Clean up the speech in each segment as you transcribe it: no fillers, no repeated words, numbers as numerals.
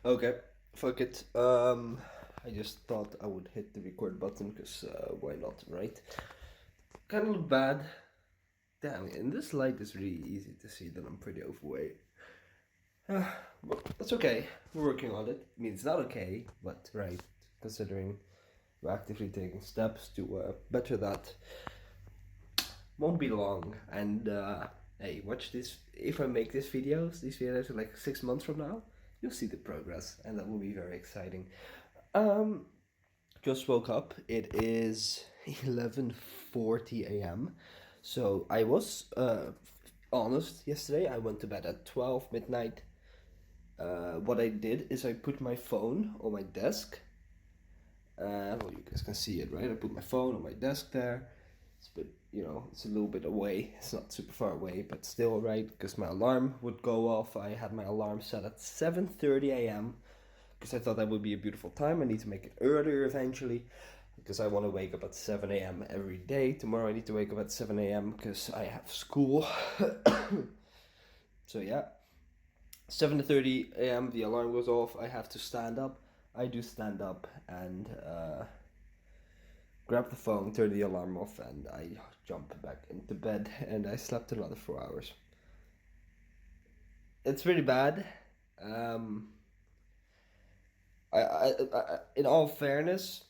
Okay, fuck it. I just thought I would hit the record button because why not, right? Kind of look bad. Damn, in this light it's really easy to see that I'm pretty overweight. But that's okay. We're working on it. I mean, it's not okay, but right, considering we're actively taking steps to better that. Won't be long. And hey, watch this. If I make these videos are like 6 months from now, you'll see the progress, and that will be very exciting. Um, just woke up. It is 11:40 a.m. So I was honest yesterday. I went to bed at 12 midnight. What I did is I put my phone on my desk. Well, you guys can see it, right? I put my phone on my desk there. It's a bit, it's a little bit away. It's not super far away, but still, right? Because my alarm would go off. I had my alarm set at 7:30 a.m. because I thought that would be a beautiful time. I need to make it earlier eventually because I want to wake up at 7 a.m. every day. Tomorrow I need to wake up at 7 a.m. because I have school. So yeah, 7:30 a.m. the alarm goes off. I have to stand up. I do stand up and grab the phone, turn the alarm off, and I jump back into bed. And I slept another 4 hours. It's really bad. Um, in all fairness,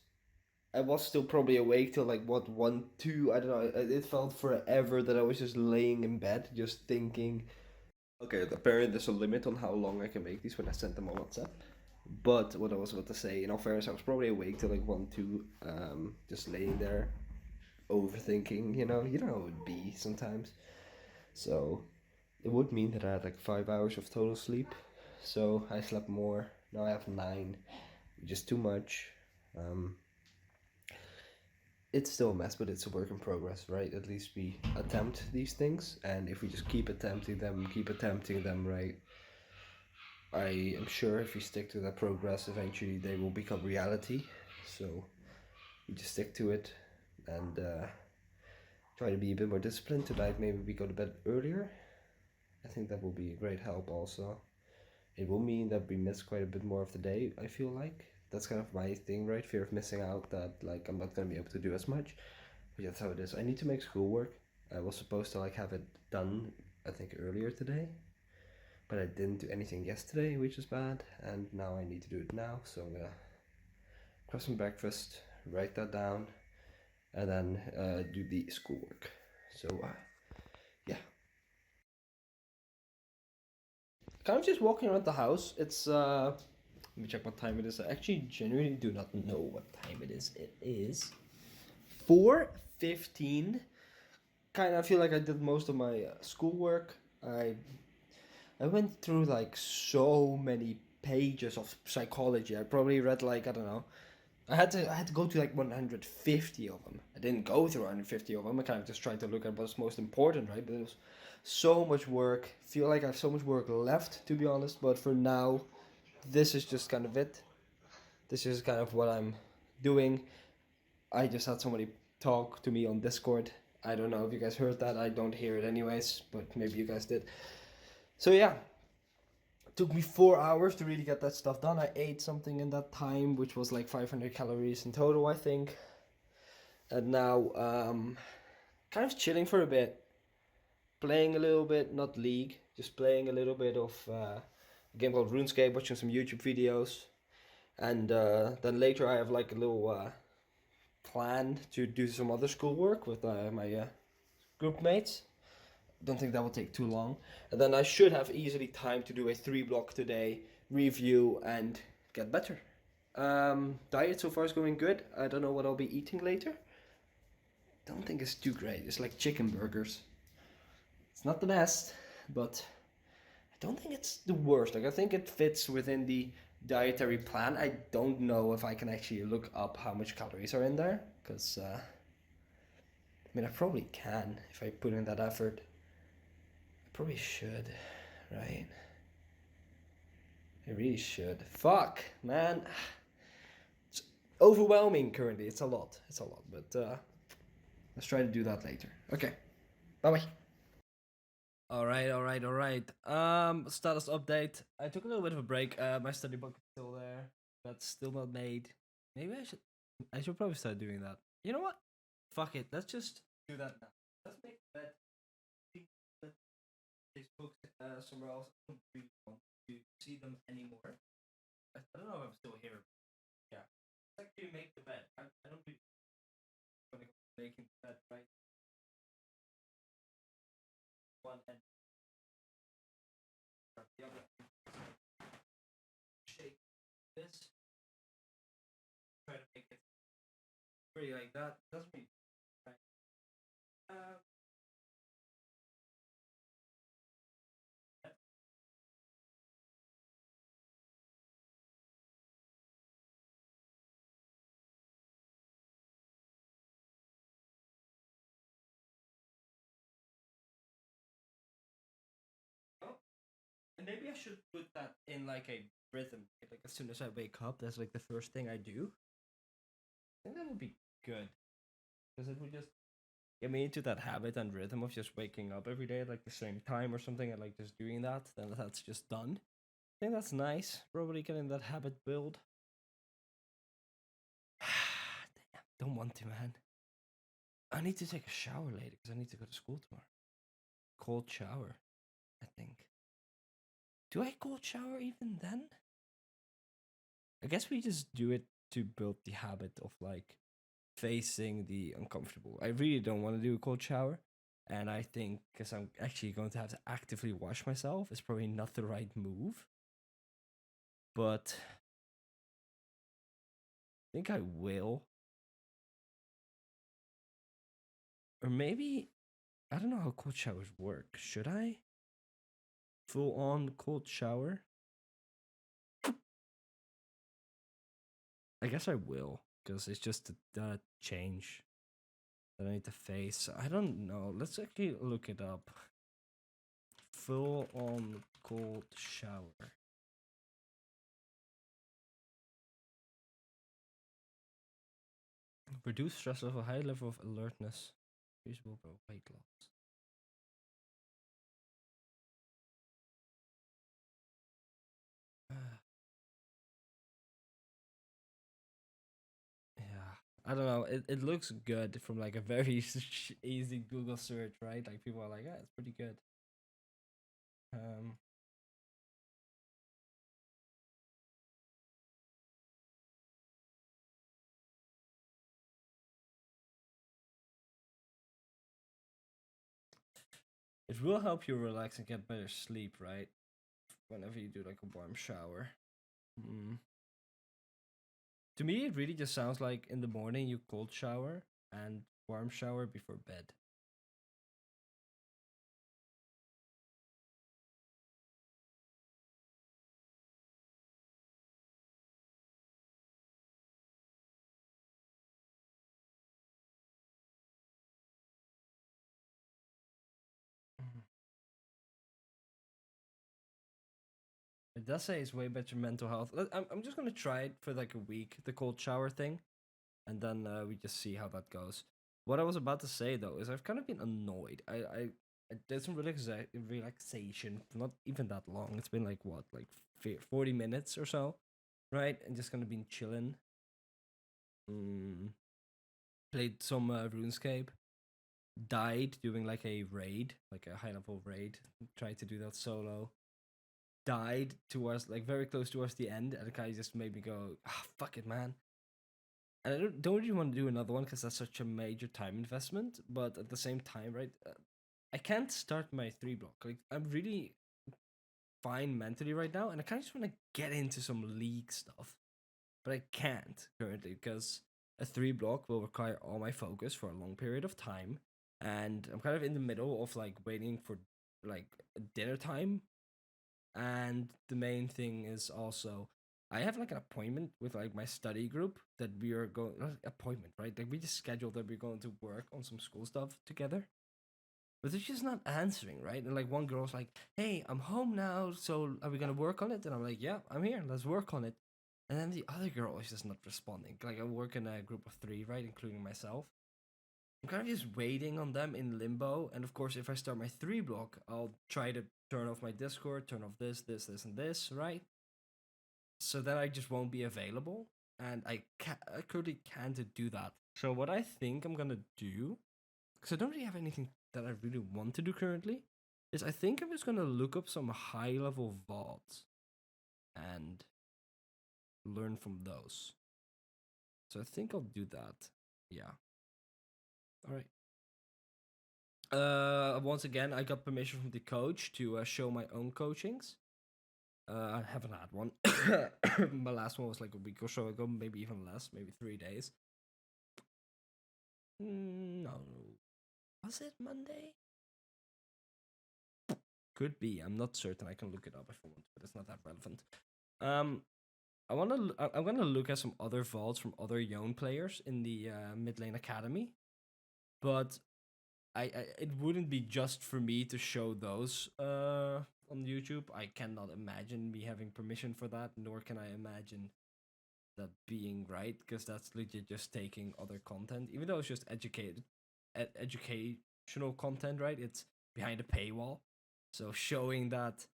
I was still probably awake till like what 1, 2. I don't know. It felt forever that I was just laying in bed, just thinking. Okay, apparently there's a limit on how long I can make these when I send them on WhatsApp. But what I was about to say, in all fairness, I was probably awake till like 1, 2, just laying there, overthinking. You know how it would be sometimes. So it would mean that I had like 5 hours of total sleep. So I slept more. Now I have 9, which is too much. Um, it's still a mess, but it's a work in progress, right? At least we attempt these things, and if we just keep attempting them, right? I am sure if we stick to that progress, eventually they will become reality. So we just stick to it and try to be a bit more disciplined tonight. Maybe we go to bed earlier. I think that will be a great help also. It will mean that we miss quite a bit more of the day, I feel like. That's kind of my thing, right? Fear of missing out, that like I'm not gonna be able to do as much. But that's how it is. I need to make schoolwork. I was supposed to like have it done I think earlier today. But I didn't do anything yesterday, which is bad, and now I need to do it now, so I'm gonna grab some breakfast, write that down, and then do the schoolwork. So yeah, kind of just walking around the house. It's let me check what time it is. I actually genuinely do not know what time it is. It is 4:15. Kind of feel like I did most of my schoolwork. I went through like so many pages of psychology. I probably read like, I don't know. I had to go to like 150 of them. I didn't go through 150 of them. I kind of just tried to look at what's most important, right? But it was so much work. Feel like I have so much work left, to be honest. But for now, this is just kind of it. This is kind of what I'm doing. I just had somebody talk to me on Discord. I don't know if you guys heard that. I don't hear it anyways, but maybe you guys did. So yeah, it took me 4 hours to really get that stuff done. I ate something in that time, which was like 500 calories in total, I think. And now, kind of chilling for a bit, playing a little bit, not League, just playing a little bit of a game called RuneScape, watching some YouTube videos, and then later I have like a little plan to do some other schoolwork with my group mates. Don't think that will take too long, and then I should have easily time to do a 3 block today review and get better. Diet so far is going good. I don't know what I'll be eating later. Don't think it's too great. It's like chicken burgers. It's not the best, but I don't think it's the worst. Like I think it fits within the dietary plan. I don't know if I can actually look up how much calories are in there, because I mean I probably can if I put in that effort. I probably should, right? I really should. Fuck, man. It's overwhelming currently. It's a lot. It's a lot, but let's try to do that later. Okay. Bye bye. All right. Status update. I took a little bit of a break. My study book is still there. That's still not made. Maybe I should probably start doing that. You know what? Fuck it. Let's just do that now. Let's make that these books somewhere else. I don't really want to see them anymore. I don't know if I'm still here. Yeah. Let's actually make the bed. I don't really want to making the bed right one and the other. Shake this. Try to make it pretty like that. Doesn't mean right. Um, oh, and maybe I should put that in like a rhythm. Like as soon as I wake up, that's like the first thing I do. I think that would be good because it would just get me into that habit and rhythm of just waking up every day at like the same time or something, and like just doing that. Then that's just done. I think that's nice. Probably getting that habit build. Damn, don't want to, man. I need to take a shower later because I need to go to school tomorrow. Cold shower, I think. Do I cold shower even then? I guess we just do it to build the habit of like facing the uncomfortable. I really don't want to do a cold shower. And I think because I'm actually going to have to actively wash myself, it's probably not the right move. But I think I will. Or maybe, I don't know how cold showers work. Should I? Full on cold shower? I guess I will. Because it's just that change that I need to face. I don't know. Let's actually look it up. Full on cold shower. Reduce stress level, high level of alertness. Usable for weight loss. Yeah, I don't know. It looks good from like a very easy Google search, right? Like people are like, yeah, it's pretty good. Um, it will help you relax and get better sleep, right? Whenever you do like a warm shower. Mm. To me, it really just sounds like in the morning you cold shower and warm shower before bed. Mhm. It does say it's way better mental health. I'm just gonna try it for like a week, the cold shower thing, and then we just see how that goes. What I was about to say though is I've kind of been annoyed. I did some relaxation, not even that long. It's been like what, like 40 minutes or so, right? And just kind of been chilling. Mm, played some RuneScape. Died doing like a raid, like a high level raid. Tried to do that solo. Died towards like very close towards the end, and the guy just made me go, ah, fuck it, man. And I don't really want to do another one because that's such a major time investment. But at the same time, right, I can't start my 3 block. Like I'm really fine mentally right now, and I kind of just want to get into some league stuff, but I can't currently because a 3 block will require all my focus for a long period of time, and I'm kind of in the middle of like waiting for like dinner time. And the main thing is also I have like an appointment with like my study group that we are going appointment, right? Like we just scheduled that we're going to work on some school stuff together. But they're just not answering, right? And like one girl's like, "Hey, I'm home now, so are we gonna work on it?" And I'm like, "Yeah, I'm here. Let's work on it." And then the other girl is just not responding. Like I work in a group of 3, right, including myself. I'm kind of just waiting on them in limbo. And of course, if I start my 3 block, I'll try to turn off my Discord, turn off this, and this, right? So then I just won't be available. And I currently can't do that. So what I think I'm gonna do, because I don't really have anything that I really want to do currently, is I think I'm just gonna look up some high level VODs and learn from those. So I think I'll do that. Yeah. All right. Once again, I got permission from the coach to show my own coachings. I haven't had one. My last one was like a week or so ago, maybe even less, maybe 3 days. No, was it Monday? Could be. I'm not certain. I can look it up if I want, but it's not that relevant. I'm gonna look at some other vaults from other Yone players in the mid lane academy, but I it wouldn't be just for me to show those on YouTube. I cannot imagine me having permission for that, nor can I imagine that being right, because that's legit just taking other content, even though it's just educational content, right? It's behind a paywall, so showing that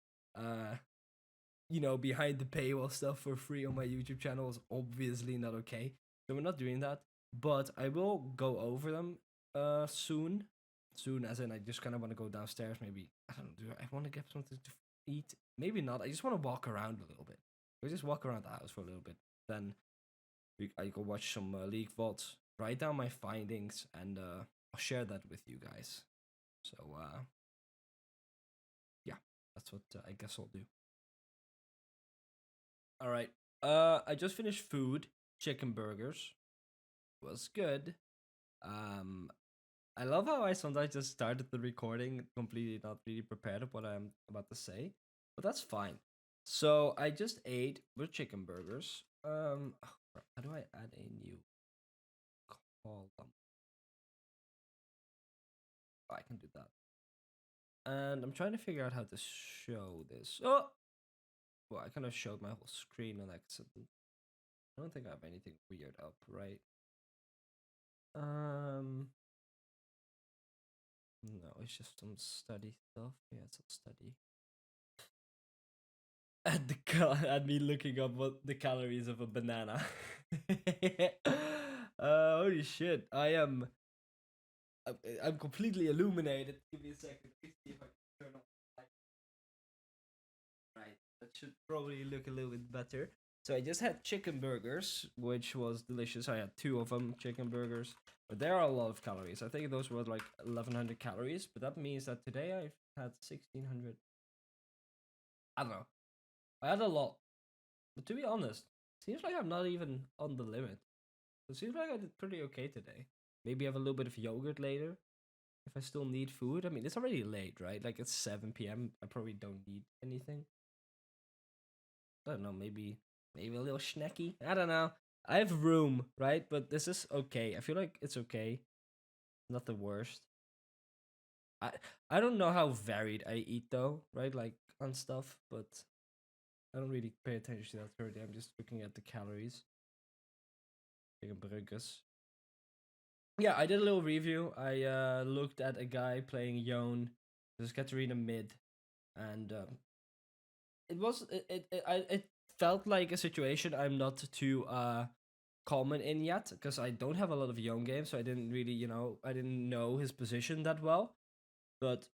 behind the paywall stuff for free on my YouTube channel is obviously not okay. So we're not doing that, but I will go over them soon. Soon, as in I just kind of want to go downstairs. Maybe I don't know. Do I want to get something to eat? Maybe not. I just want to walk around a little bit. We just walk around the house for a little bit. Then I go watch some League VODs, write down my findings, and I'll share that with you guys. So yeah, that's what I guess I'll do. All right. I just finished food, chicken burgers. Was good. I love how I sometimes just started the recording completely not really prepared of what I'm about to say, but that's fine. So I just ate with chicken burgers. How do I add a new column? Oh, I can do that. And I'm trying to figure out how to show this. Oh, well, I kind of showed my whole screen on accident. I don't think I have anything weird up, right? No, it's just some study stuff. Yeah, it's some study. At me looking up what the calories of a banana. Holy shit! I'm completely illuminated. Give me a second. Let me see if I can turn on the light. Right, that should probably look a little bit better. So I just had chicken burgers, which was delicious. I had 2 of them, chicken burgers. But there are a lot of calories. I think those were like 1100 calories. But that means that today I've had 1600. I don't know. I had a lot. But to be honest, seems like I'm not even on the limit. It seems like I did pretty okay today. Maybe have a little bit of yogurt later if I still need food. I mean, it's already late, right? Like it's 7 p.m. I probably don't need anything. I don't know, maybe a little snacky. I don't know. I have room, right? But this is okay. I feel like it's okay. Not the worst. I I don't know how varied I eat though, right? Like on stuff, but I don't really pay attention to that currently. I'm just looking at the calories. Chicken burgers. Yeah, I did a little review. I looked at a guy playing Yone, this Katarina mid, and it felt like a situation I'm not too common in yet, because I don't have a lot of Yone games, so I didn't really I didn't know his position that well, but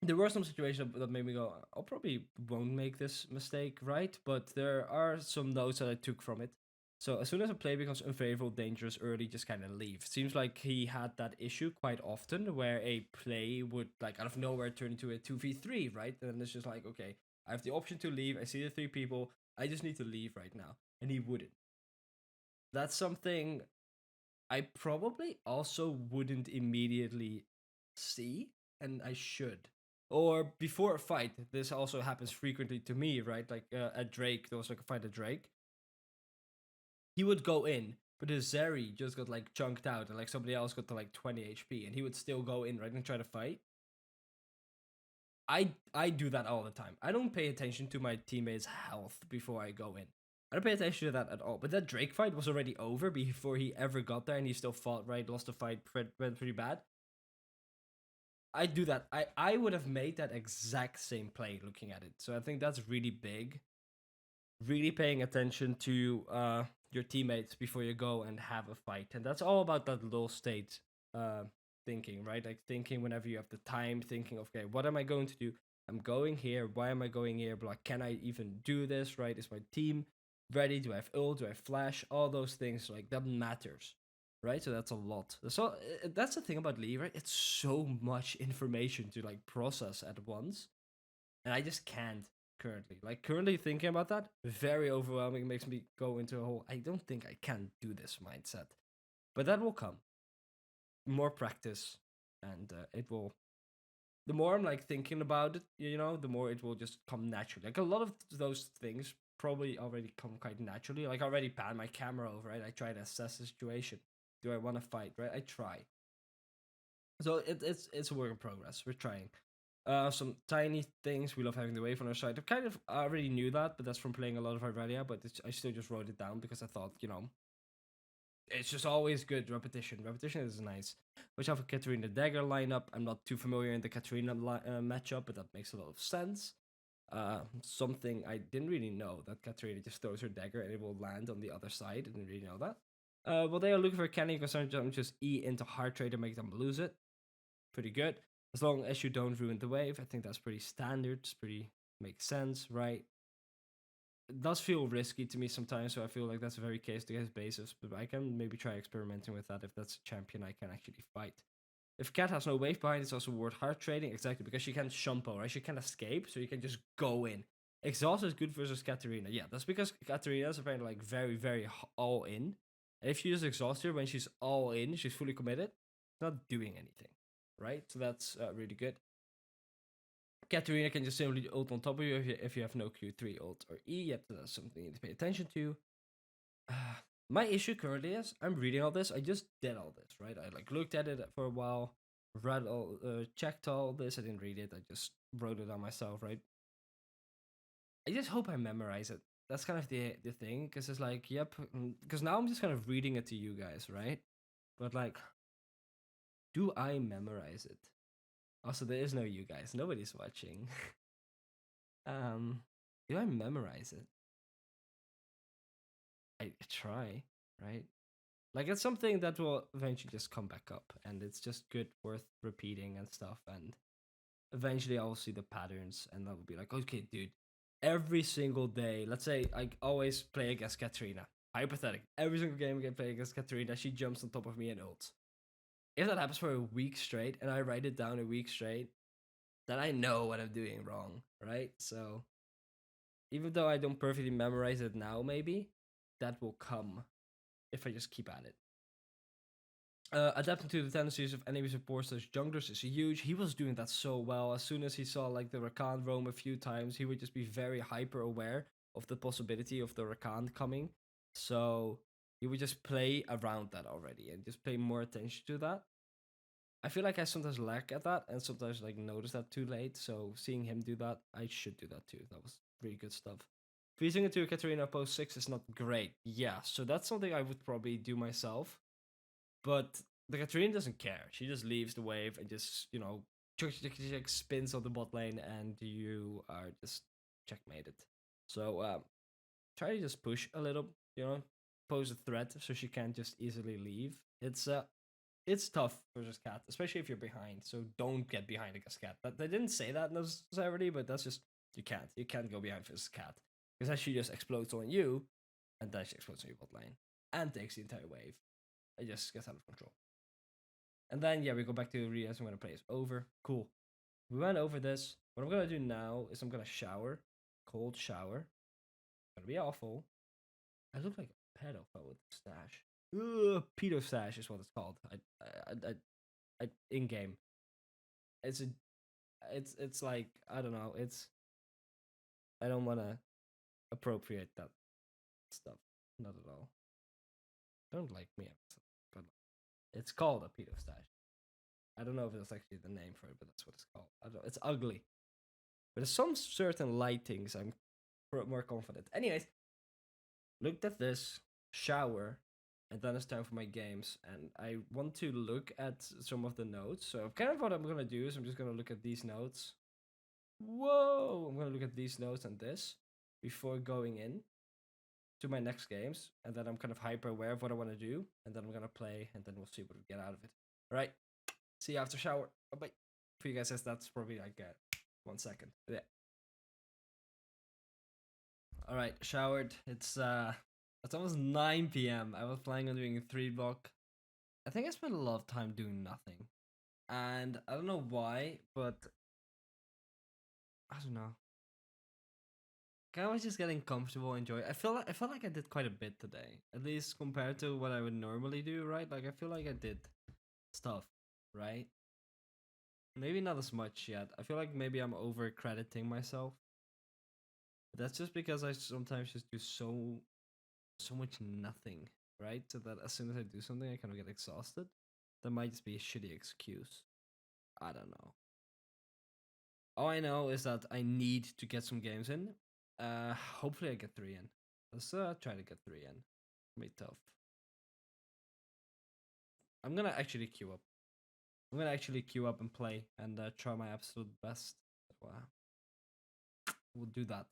there were some situations that made me go, I probably won't make this mistake, right? But there are some notes that I took from it. So as soon as a play becomes unfavorable, dangerous early, just kind of leave. Seems like he had that issue quite often, where a play would like out of nowhere turn into a 2v3, right? And it's just like, okay, I have the option to leave. I see the 3 people. I just need to leave right now, and he wouldn't. That's something I probably also wouldn't immediately see, and I should. Or before a fight, this also happens frequently to me, right? Like at Drake, there was like a fight at Drake. He would go in, but his Zeri just got like chunked out, and like somebody else got to like 20 HP, and he would still go in, right, and try to fight. I do that all the time. I don't pay attention to my teammates' health before I go in. I don't pay attention to that at all. But that Drake fight was already over before he ever got there, and he still fought, right? Lost the fight, went pretty bad. I do that. I would have made that exact same play looking at it. So I think that's really big. Really paying attention to your teammates before you go and have a fight. And that's all about that low state thinking, right? Like thinking whenever you have the time, thinking, okay, what am I going to do? I'm going here. Why am I going here? But like, can I even do this, right? Is my team ready? Do I have ult? Do I have flash? All those things, like that matters, right? So that's a lot. So that's the thing about League, right? It's so much information to like process at once. And I just can't currently. Like currently thinking about that, very overwhelming. It makes me go into a whole I don't think I can do this mindset. But that will come. More practice, and it will. The more I'm like thinking about it, the more it will just come naturally. Like a lot of those things probably already come quite naturally. Like I already pan my camera over, right? I try to assess the situation. Do I want to fight, right? I try. So it's a work in progress. We're trying. Some tiny things. We love having the wave on our side. I kind of already knew that, but that's from playing a lot of Irelia. But I still just wrote it down because I thought, it's just always good repetition. Repetition is nice. Which have a Katarina Dagger lineup. I'm not too familiar in the Katarina matchup, but that makes a lot of sense. Something I didn't really know, that Katarina just throws her dagger and it will land on the other side. I didn't really know that. Well, they are looking for Kenny because I'm just E into Heart Trade to make them lose it. Pretty good. As long as you don't ruin the wave, I think that's pretty standard. It's pretty makes sense, right? It does feel risky to me sometimes, so I feel like that's a very case to case basis. But I can maybe try experimenting with that if that's a champion I can actually fight. If Cat has no wave behind, it's also worth hard trading, exactly, because she can shumpo, right? She can escape, so you can just go in. Exhaust is good versus Katarina. Yeah, that's because Katarina is apparently like very, very all in. And if you just exhaust her when she's all in, she's fully committed, not doing anything, right? So that's really good. Katarina can just simply ult on top of you if you have no Q3 ult or E. Yep, that's something you need to pay attention to. My issue currently is I'm reading all this. I just did all this, right? I like looked at it for a while, read all, checked all this. I didn't read it. I just wrote it on myself, right? I just hope I memorize it. That's kind of the thing, because it's like, yep, because now I'm just kind of reading it to you guys, right? But like, do I memorize it? Also, there is no you guys. Nobody's watching. Do I memorize it? I try, right? Like it's something that will eventually just come back up, and it's just good, worth repeating and stuff. And eventually, I'll see the patterns, and that will be like, okay, dude, every single day. Let's say I always play against Katarina. Hypothetic. Every single game I can play against Katarina, she jumps on top of me and ults. If that happens for a week straight, and I write it down a week straight, then I know what I'm doing wrong, right? So even though I don't perfectly memorize it now, maybe that will come if I just keep at it. Adapting to the tendencies of enemy supports as junglers is huge. He was doing that so well. As soon as he saw like the Rakan roam a few times, he would just be very hyper aware of the possibility of the Rakan coming. So he would just play around that already and just pay more attention to that. I feel like I sometimes lack at that and sometimes like notice that too late. So seeing him do that, I should do that too. That was really good stuff. Freezing into Katarina post 6 is not great. Yeah, so that's something I would probably do myself. But the Katarina doesn't care. She just leaves the wave and just, spins on the bot lane and you are just checkmated. So try to just push a little, pose a threat so she can't just easily leave. It's tough versus Cat, especially if you're behind. So don't get behind against Cat. They didn't say that necessarily, but that's just you can't. You can't go behind versus Cat because then she just explodes on you, and then she explodes on your bot lane and takes the entire wave. It just gets out of control. And then yeah, we go back to Rias. I'm gonna play is over. Cool. We went over this. What I'm gonna do now is I'm gonna shower, cold shower. Gonna be awful. I look like a pedophile with a stash. Pedo stash is what it's called. I in game. It's a, it's like I don't know. I don't wanna appropriate that stuff. Not at all. Don't like me, but it's called a pedo stash. I don't know if that's actually the name for it, but that's what it's called. I don't know. It's ugly. But there's some certain lightings I'm more confident. Anyways, looked at this, shower, and then it's time for my games. And I want to look at some of the notes. So kind of what I'm gonna do is I'm just gonna look at these notes. Whoa! I'm gonna look at these notes and this before going in to my next games, and then I'm kind of hyper aware of what I want to do, and then I'm gonna play, and then we'll see what we get out of it. All right. See you after shower. Bye bye. For you guys, that's probably like 1 second. Yeah. All right, showered. It's almost 9 p.m. I was planning on doing a 3 block. I think I spent a lot of time doing nothing, and I don't know why, but I don't know. I was just getting comfortable, enjoy. I felt like I did quite a bit today, at least compared to what I would normally do, right? Like I feel like I did stuff, right? Maybe not as much yet. I feel like maybe I'm over crediting myself. But that's just because I sometimes just do so much nothing, right? So that as soon as I do something, I kind of get exhausted. That might just be a shitty excuse. I don't know. All I know is that I need to get some games in. Hopefully I get 3 in. Let's try to get 3 in. Be tough. I'm gonna actually queue up. I'm gonna actually queue up and play and try my absolute best. Wow. We'll do that.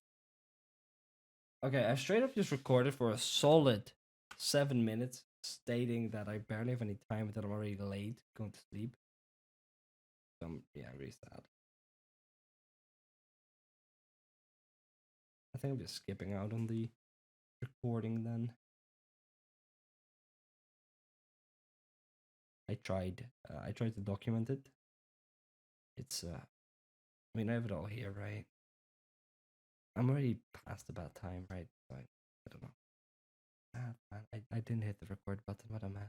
Okay, I straight up just recorded for a solid 7 minutes, stating that I barely have any time, that I'm already late going to sleep. Yeah, really sad. I think I'm just skipping out on the recording then. I tried to document it. It's I mean, I have it all here, right? I'm already past the bad time, right? So I don't know. I didn't hit the record button. What am I?